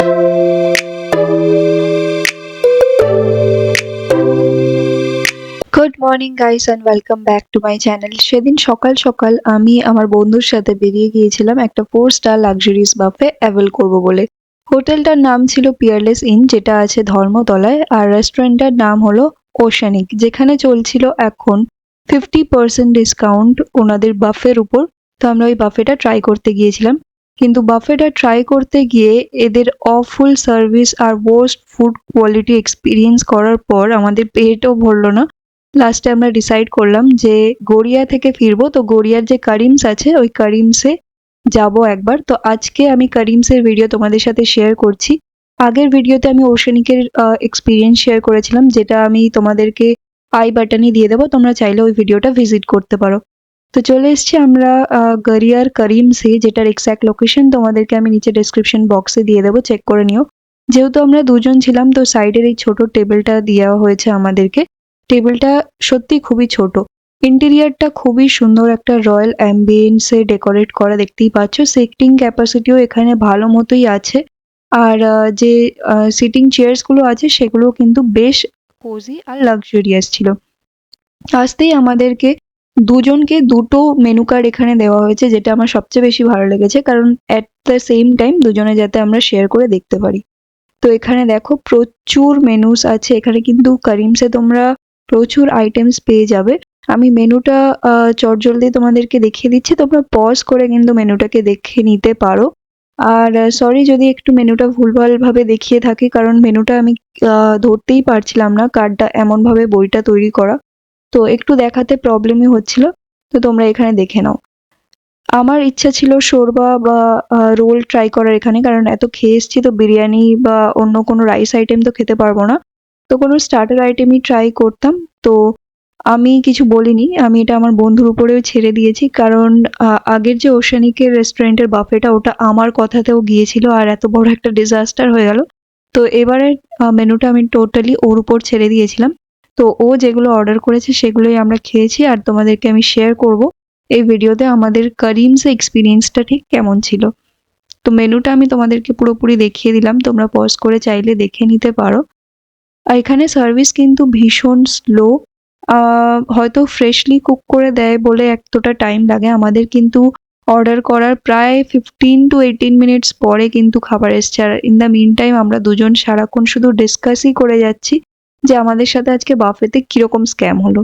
Good morning guys and welcome back to my channel. সেদিন সকাল সকাল আমি আমার বন্ধুর সাথে বেরিয়ে গিয়েছিলাম একটা 4 স্টার লাক্সারিয়াস বাফে অ্যাভেল করব বলে। হোটেলটার নাম ছিল পিয়ারলেস ইন, যেটা আছে ধর্মতলায়, আর রেস্টুরেন্টটার নাম হলো ওশানিক, যেখানে চলছিল এখন 50% ডিসকাউন্ট ওনাদের বাফের উপর। তো আমরা ওই বাফেটা ট্রাই করতে গিয়েছিলাম, কিন্তু বাফেটা ট্রাই করতে গিয়ে এদের অফুল সার্ভিস আর ওয়ার্স্ট ফুড কোয়ালিটি এক্সপিরিয়েন্স করার পর আমাদের পেটও ভরলো না। লাস্টে আমরা ডিসাইড করলাম যে গড়িয়া থেকে ফিরবো, তো গড়িয়ার যে করিমস আছে ওই করিমসে যাব একবার। তো আজকে আমি করিমসের ভিডিও তোমাদের সাথে শেয়ার করছি। আগের ভিডিওতে আমি ওশানিকের এক্সপিরিয়েন্স শেয়ার করেছিলাম, যেটা আমি তোমাদেরকে আই বাটনে দিয়ে দেবো, তোমরা চাইলে ওই ভিডিওটা ভিজিট করতে পারো। তো চলে এসেছি আমরা গড়িয়ার করিমসে, যেটার এক্স্যাক্ট লোকেশন তোমাদেরকে আমি নিচে ডেসক্রিপশন বক্সে দিয়ে দেবো, চেক করে নিও। যেহেতু আমরা দুজন ছিলাম, তো সাইডের এই ছোট টেবিলটা দেওয়া হয়েছে আমাদেরকে। টেবিলটা সত্যি খুবই ছোট, ইন্টেরিয়ারটা খুবই সুন্দর, একটা রয়্যাল অ্যাম্বিয়েন্সে ডেকোরেট করা, দেখতেই পাচ্ছ। সিটিং ক্যাপাসিটিও এখানে ভালো মতোই আছে, আর যে সিটিং চেয়ার্সগুলো আছে সেগুলো কিন্তু বেশ কোজি আর লাক্সারিয়াস ছিল। আসতেই আমাদেরকে দুজনকে দুটো মেনু কার্ড এখানে দেওয়া হয়েছে, যেটা আমার সবচেয়ে বেশি ভালো লেগেছে, কারণ অ্যাট দ্য সেম টাইম দুজনে যাতে আমরা শেয়ার করে দেখতে পারি। তো এখানে দেখো প্রচুর মেনুস আছে, এখানে কিন্তু করিমসে তোমরা প্রচুর আইটেমস পেয়ে যাবে। আমি মেনুটা চটজলদি তোমাদেরকে দেখিয়ে দিচ্ছি, তোমরা পজ করে কিন্তু মেনুটাকে দেখে নিতে পারো। আর সরি যদি একটু মেনুটা ভুলভাল ভাবে দেখিয়ে থাকি, কারণ মেনুটা আমি ধরতেই পারছিলাম না, কার্ডটা এমনভাবে বইটা তৈরি করা, তো একটু দেখাতে প্রবলেমই হচ্ছিল। তো তোমরা এখানে দেখে নাও। আমার ইচ্ছা ছিল শোরবা বা রোল ট্রাই করার এখানে, কারণ এত খেয়ে এসছি, তো বিরিয়ানি বা অন্য কোনো রাইস আইটেম তো খেতে পারবো না, তো কোনো স্টার্টার আইটেমই ট্রাই করতাম। তো আমি কিছু বলিনি, আমি এটা আমার বন্ধুর উপরেও ছেড়ে দিয়েছি, কারণ আগের যে ওশানিকের রেস্টুরেন্টের বাফেটা, ওটা আমার কথাতেও গিয়েছিল আর এত বড় একটা ডিজাস্টার হয়ে গেল। তো এবারে মেনুটা আমি টোটালি ওর উপর ছেড়ে দিয়েছিলাম। তো ও যেগুলো অর্ডার করেছে সেগুলোই আমরা খেয়েছি, আর তোমাদেরকে আমি শেয়ার করব এই ভিডিওতে আমাদের করিমস এক্সপিরিয়েন্সটা ঠিক কেমন ছিল। তো মেনুটা আমি তোমাদেরকে পুরোপুরি দেখিয়ে দিলাম, তোমরা পজ করে চাইলে দেখে নিতে পারো। আর এখানে সার্ভিস কিন্তু ভীষণ স্লো, হয়তো ফ্রেশলি কুক করে দেয় বলে এতটা টাইম লাগে। আমাদের কিন্তু অর্ডার করার প্রায় 15 to 18 মিনিটস পরে কিন্তু খাবার এসছে, আর ইন দ্য মিন টাইম আমরা দুজন সারাক্ষণ শুধু ডিসকাসই করে যাচ্ছি যে আমাদের সাথে আজকে বাফেতে কিরকম স্ক্যাম হলো।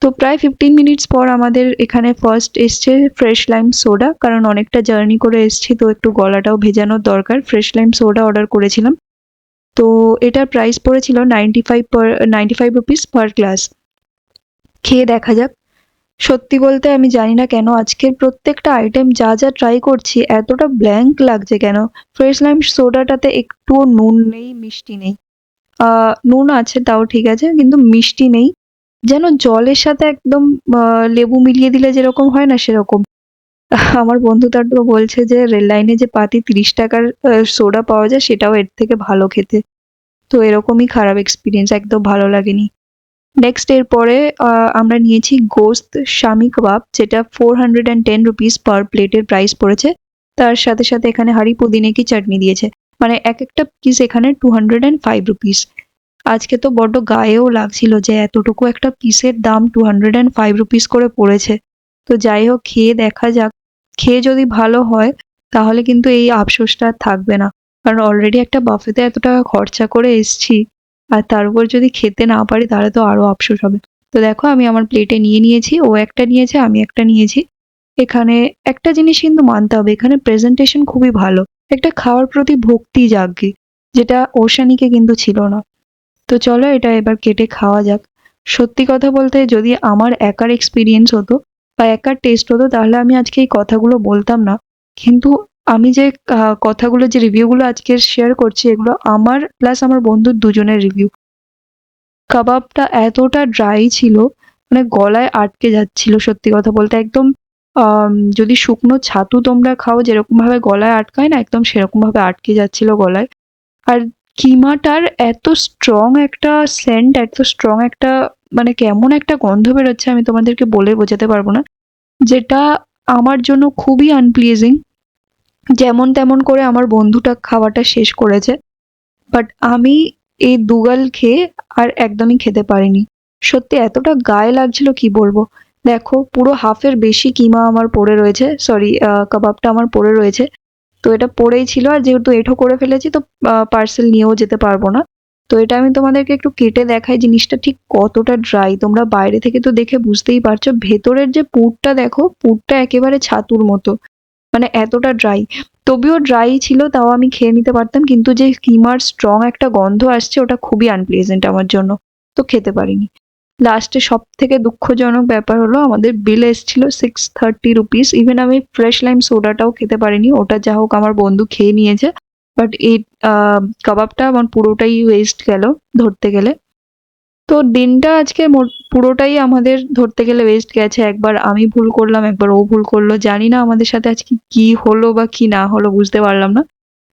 তো প্রায় 15 মিনিটস পর আমাদের এখানে ফার্স্ট এসছে ফ্রেশ লাইম সোডা, কারণ অনেকটা জার্নি করে এসছি, তো একটু গলাটাও ভেজানোর দরকার। ফ্রেশ লাইম সোডা অর্ডার করেছিলাম। তো এটার প্রাইস পড়েছিল 95 রুপিস পার গ্লাস। খেয়ে দেখা যাক। সত্যি বলতে আমি জানি না কেন আজকের প্রত্যেকটা আইটেম যা যা ট্রাই করছি এতটা ব্ল্যাঙ্ক লাগছে কেন। ফ্রেশ লাইম সোডাটাতে একটুও নুন নেই, মিষ্টি নেই। নুন আছে তাও ঠিক আছে, কিন্তু মিষ্টি নেই। যেন জলের সাথে একদম লেবু মিলিয়ে দিলে যেরকম হয় না, সেরকম। আমার বন্ধু তারপর বলছে যে রেল লাইনে যে পাতি 30 টাকার সোডা পাওয়া যায় সেটাও এর থেকে ভালো খেতে। তো এরকমই খারাপ এক্সপিরিয়েন্স, একদম ভালো লাগেনি। নেক্সট এরপরে আমরা নিয়েছি গোস্ত শামি কাবাব, যেটা 410 রুপিস পার প্লেটের প্রাইস পড়েছে। তার সাথে সাথে এখানে হাঁড়ি পুদিনে কি চাটনি দিয়েছে, মানে এক একটা পিস এখানে 205 রুপিস। আজকে তো বড্ড গায়েও লাগছিল যে এতটুকু একটা পিসের দাম 205 রুপিস করে পড়েছে। তো যাই হোক, খেয়ে দেখা যাক। খেয়ে যদি ভালো হয় তাহলে কিন্তু এই আফসোসটা আর থাকবে না, কারণ অলরেডি একটা বাফেতে এত টাকা খরচা করে এসছি, আর তার উপর যদি খেতে না পারি তাহলে তো আরো আফসোস হবে। তো দেখো আমি আমার প্লেটে নিয়ে নিয়েছি, ও একটা নিয়েছে, আমি একটা নিয়েছি। এখানে একটা জিনিস কিন্তু মানতে হবে, এখানে প্রেজেন্টেশন খুবই ভালো, একটা খাওয়ার প্রতি ভক্তি জাগে, যেটা ওশানিকে কিন্তু ছিল না। তো চলো এটা এবার কেটে খাওয়া যাক। সত্যি কথা বলতে যদি আমার একার এক্সপিরিয়েন্স হতো বা একার টেস্ট হতো তাহলে আমি আজকে এই কথাগুলো বলতাম না, কিন্তু আমি যে কথাগুলো, যে রিভিউগুলো আজকে শেয়ার করছি, এগুলো আমার প্লাস আমার বন্ধুর দুজনের রিভিউ। কাবাবটা এতটা ড্রাই ছিল, মানে গলায় আটকে যাচ্ছিল, সত্যি কথা বলতে একদম যদি শুকনো ছাতু তোমরা খাও যেরকম ভাবে গলায় আটকায় না, একদম সেরকম ভাবে আটকে যাচ্ছিল গলায়। আর কিমাটার এত স্ট্রং একটা সেন্ট, এত স্ট্রং একটা, মানে কেমন একটা গন্ধ বেরোচ্ছে আমি তোমাদেরকে বলে বোঝাতে পারবো না, যেটা আমার জন্য খুবই আনপ্লিজিং। যেমন তেমন করে আমার বন্ধুটা খাওয়াটা শেষ করেছে, বাট আমি এই দুগাল খেয়ে আর একদমই খেতে পারিনি। সত্যি এতটা গায়ে লাগছিল কি বলবো। দেখো পুরো হাফের বেশি কিমা আমার পড়ে রয়েছে, সরি কাবাবটা আমার পড়ে রয়েছে। তো এটা পড়েই ছিল, আর যেহেতু এঁঠো করে ফেলেছি তো পার্সেল নিয়েও যেতে পারবো না। তো এটা আমি তোমাদেরকে একটু কেটে দেখাই জিনিসটা ঠিক কতটা ড্রাই। তোমরা বাইরে থেকে তো দেখে বুঝতেই পারছো, ভেতরের যে পুরটা দেখো, পুরটা একেবারে ছাতুর মতো, মানে এতটা ড্রাই। তবুও ড্রাই ছিল তাও আমি খেয়ে নিতে পারতাম, কিন্তু যে কিমার স্ট্রং একটা গন্ধ আসছে ওটা খুবই আনপ্লেজেন্ট আমার জন্য, তো খেতে পারিনি। লাস্টে সব থেকে দুঃখজনক ব্যাপার হলো আমাদের বিল এসেছিল 630 রুপিস। ইভেন আমি ফ্রেশ লাইম সোডাটাও খেতে পারিনি, ওটা যা হোক আমার বন্ধু খেয়ে নিয়েছে। বাট এই কাবাবটা আমার পুরোটাই ওয়েস্ট গেল ধরতে গেলে। তো দিনটা আজকে পুরোটাই আমাদের ধরতে গেলে ওয়েস্ট গেছে। একবার আমি ভুল করলাম, একবার ও ভুল করলো, জানি না আমাদের সাথে আজকে কি হলো বা কি না হলো, বুঝতে পারলাম না।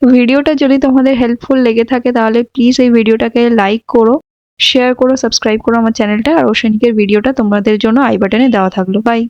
ভিডিওটা যদি তোমাদের হেল্পফুল লেগে থাকে তাহলে প্লিজ এই ভিডিওটাকে লাইক করো, শেয়ার করো, সাবস্ক্রাইব করো আমার চ্যানেলটা। আর ওশেনিকের ভিডিওটা তোমাদের জন্য আই বাটনে দেওয়া থাকলো। বাই।